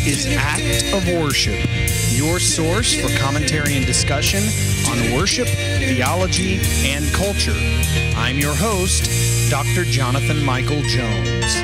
is Act of Worship, your source for commentary and discussion on worship, theology, and culture. I'm your host, Dr. Jonathan Michael Jones.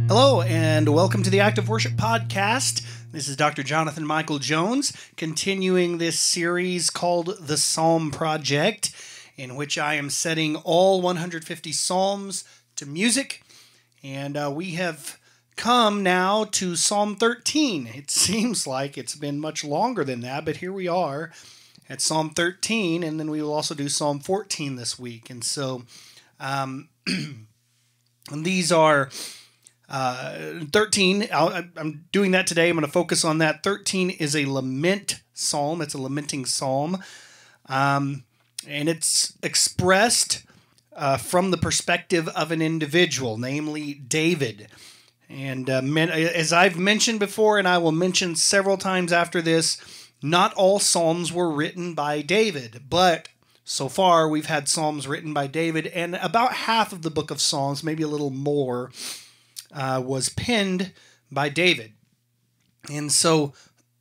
Hello, and welcome to the Act of Worship podcast. This is Dr. Jonathan Michael Jones, continuing this series called The Psalm Project, in which I am setting all 150 Psalms to music. And we have come now to Psalm 13. It seems like it's been much longer than that, but here we are at Psalm 13, and then we will also do Psalm 14 this week. And so and these are 13, I'm doing that today. I'm going to focus on that. 13 is a lament psalm. It's a lamenting psalm. And it's expressed from the perspective of an individual, namely David. And as I've mentioned before, and I will mention several times after this, not all psalms were written by David, but so far we've had psalms written by David, and about half of the book of Psalms, maybe a little more, was penned by David. And so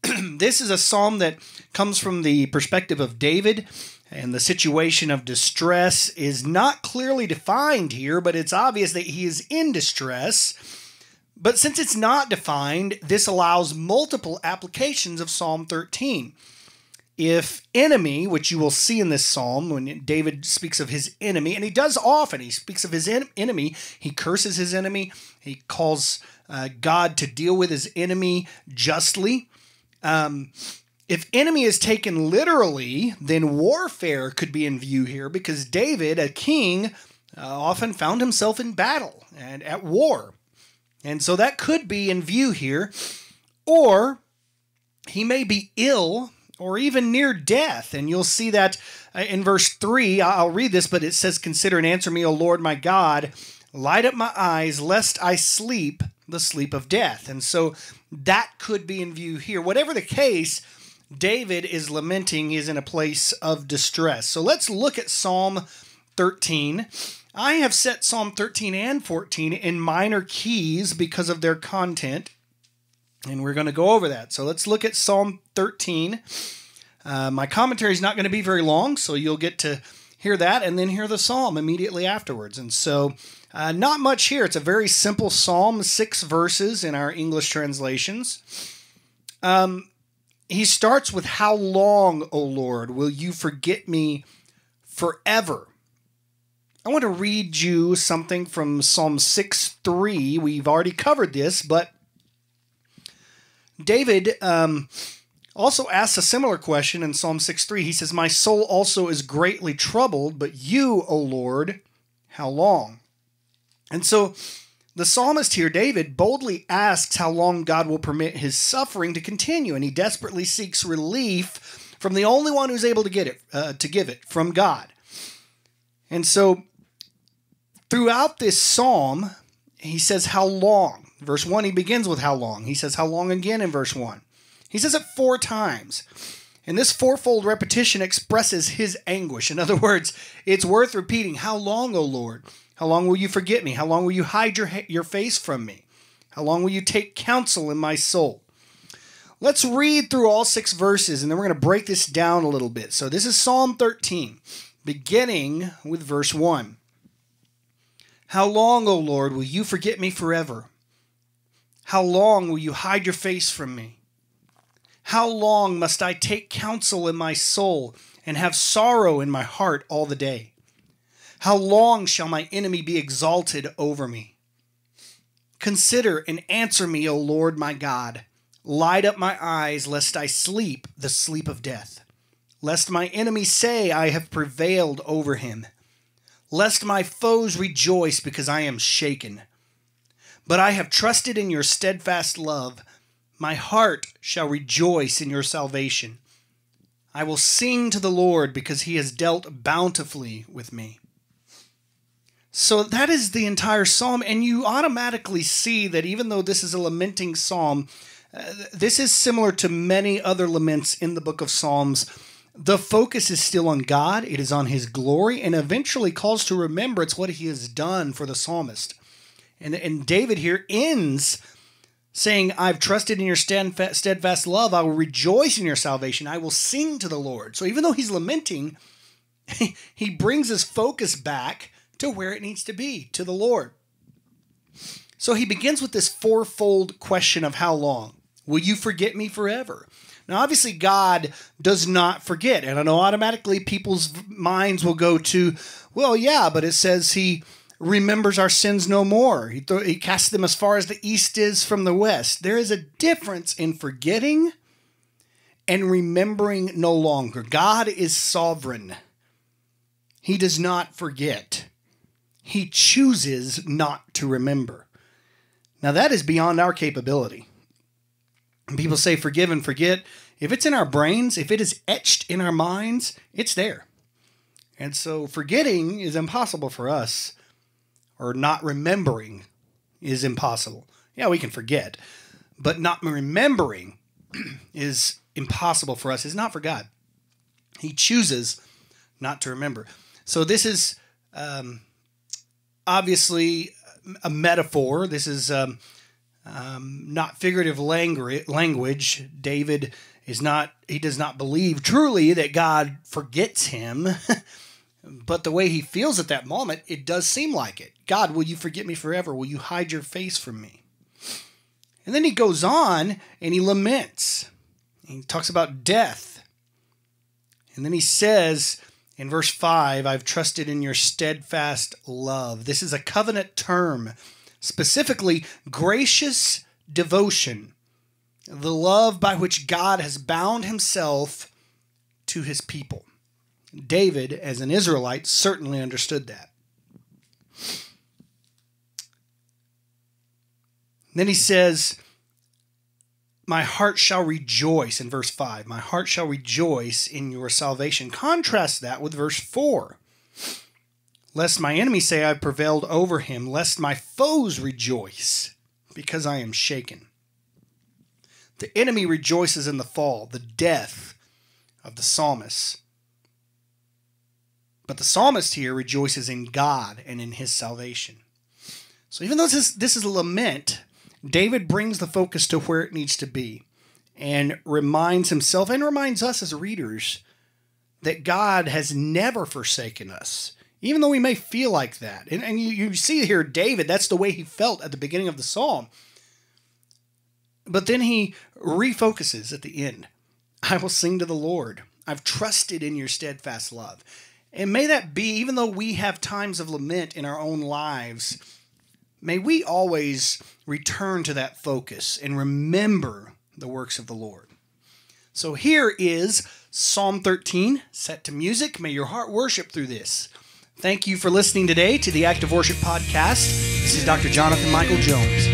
this is a psalm that comes from the perspective of David, and the situation of distress is not clearly defined here, but it's obvious that he is in distress. But since it's not defined, this allows multiple applications of Psalm 13. If enemy, which you will see in this psalm when David speaks of his enemy, and he does often, he speaks of his enemy, he curses his enemy, he calls God to deal with his enemy justly. If enemy is taken literally, then warfare could be in view here, because David, a king, often found himself in battle and at war. And so that could be in view here. Or he may be ill, or even near death. And you'll see that in verse 3. I'll read this, but it says, "Consider and answer me, O Lord my God. Light up my eyes, lest I sleep the sleep of death." And so that could be in view here. Whatever the case, David is lamenting, is in a place of distress. So let's look at Psalm 13. I have set Psalm 13 and 14 in minor keys because of their content, and we're going to go over that. So let's look at Psalm 13. My commentary is not going to be very long, so you'll get to hear that and then hear the psalm immediately afterwards. And so not much here. It's a very simple psalm, 6 verses in our English translations. He starts with, "How long, O Lord, will you forget me forever?" I want to read you something from Psalm 6:3. We've already covered this, but David also asks a similar question in Psalm 6:3. He says, "My soul also is greatly troubled, but you, O Lord, how long?" And so the psalmist here, David, boldly asks how long God will permit his suffering to continue, and he desperately seeks relief from the only one who's able to give it, from God. And so throughout this psalm, he says, "How long?" Verse 1, he begins with "how long?" He says, "How long?" again in verse 1. He says it 4 times. And this fourfold repetition expresses his anguish. In other words, it's worth repeating. "How long, O Lord? How long will you forget me? How long will you hide your face from me? How long will you take counsel in my soul?" Let's read through all 6 verses, and then we're going to break this down a little bit. So this is Psalm 13, beginning with verse 1. "How long, O Lord, will you forget me forever? How long will you hide your face from me? How long must I take counsel in my soul and have sorrow in my heart all the day? How long shall my enemy be exalted over me? Consider and answer me, O Lord my God. Light up my eyes, lest I sleep the sleep of death. Lest my enemy say, I have prevailed over him. Lest my foes rejoice because I am shaken. But I have trusted in your steadfast love. My heart shall rejoice in your salvation. I will sing to the Lord because he has dealt bountifully with me." So that is the entire psalm, and you automatically see that even though this is a lamenting psalm, this is similar to many other laments in the book of Psalms The focus is still on God. It is on his glory, and eventually calls to remembrance what he has done for the psalmist. And David here ends saying, I've trusted in your steadfast love. I will rejoice in your salvation. I will sing to the Lord. So even though he's lamenting, he brings his focus back to where it needs to be, to the Lord. So he begins with this fourfold question of how long? Will you forget me forever? Now, obviously, God does not forget. And I know automatically people's minds will go to, well, yeah, but it says he remembers our sins no more. He casts them as far as the east is from the west. There is a difference in forgetting and remembering no longer. God is sovereign. He does not forget. He chooses not to remember. Now, that is beyond our capability. People say forgive and forget. If it's in our brains, if it is etched in our minds, it's there. And so forgetting is impossible for us, or not remembering is impossible. Yeah, we can forget, but not remembering is impossible for us. It's not for God. He chooses not to remember. So this is obviously a metaphor. This is not figurative language. David does not believe truly that God forgets him, but the way he feels at that moment, it does seem like it. God, will you forget me forever? Will you hide your face from me? And then he goes on and he laments. He talks about death. And then he says in verse 5, I've trusted in your steadfast love. This is a covenant term, specifically gracious devotion, the love by which God has bound himself to his people. David, as an Israelite, certainly understood that. Then he says, my heart shall rejoice, in verse 5. My heart shall rejoice in your salvation. Contrast that with verse 4. Lest my enemies say I've prevailed over him, lest my foes rejoice, because I am shaken. The enemy rejoices in the fall, the death of the psalmist. But the psalmist here rejoices in God and in his salvation. So even though this is a lament, David brings the focus to where it needs to be and reminds himself and reminds us as readers that God has never forsaken us, even though we may feel like that. And you see here, David, that's the way he felt at the beginning of the psalm. But then he refocuses at the end. I will sing to the Lord. I've trusted in your steadfast love. And may that be, even though we have times of lament in our own lives, may we always return to that focus and remember the works of the Lord. So here is Psalm 13, set to music. May your heart worship through this. Thank you for listening today to the Active Worship Podcast. This is Dr. Jonathan Michael Jones.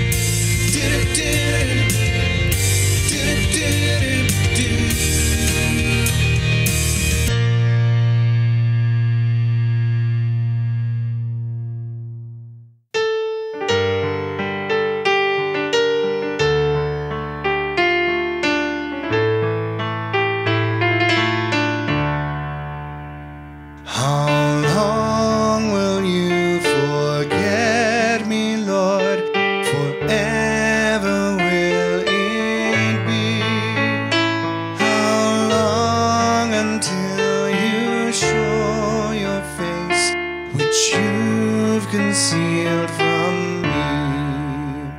Concealed from me.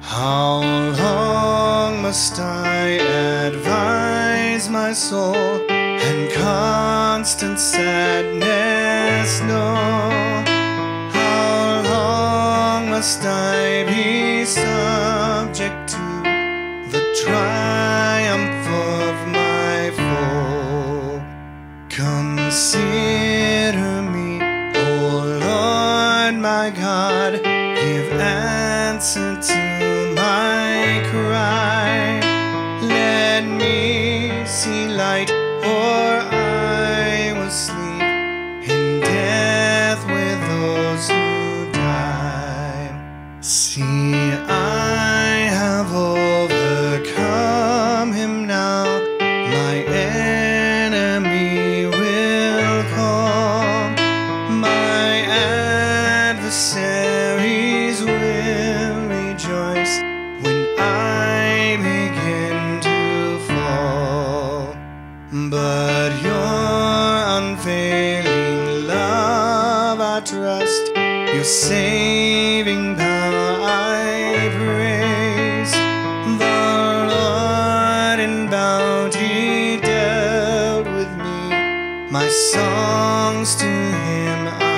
How long must I advise my soul and constant sadness know? How long must I be subject to the triumph of my foe? Consider me, O Lord my God, give answer to my cry. Let me see light, or I will sleep in death with those who die. See, I have overcome him now, my enemy adversaries will rejoice when I begin to fall. But your unfailing love I trust, your saving power I praise. The Lord in bounty dealt with me, my songs to him I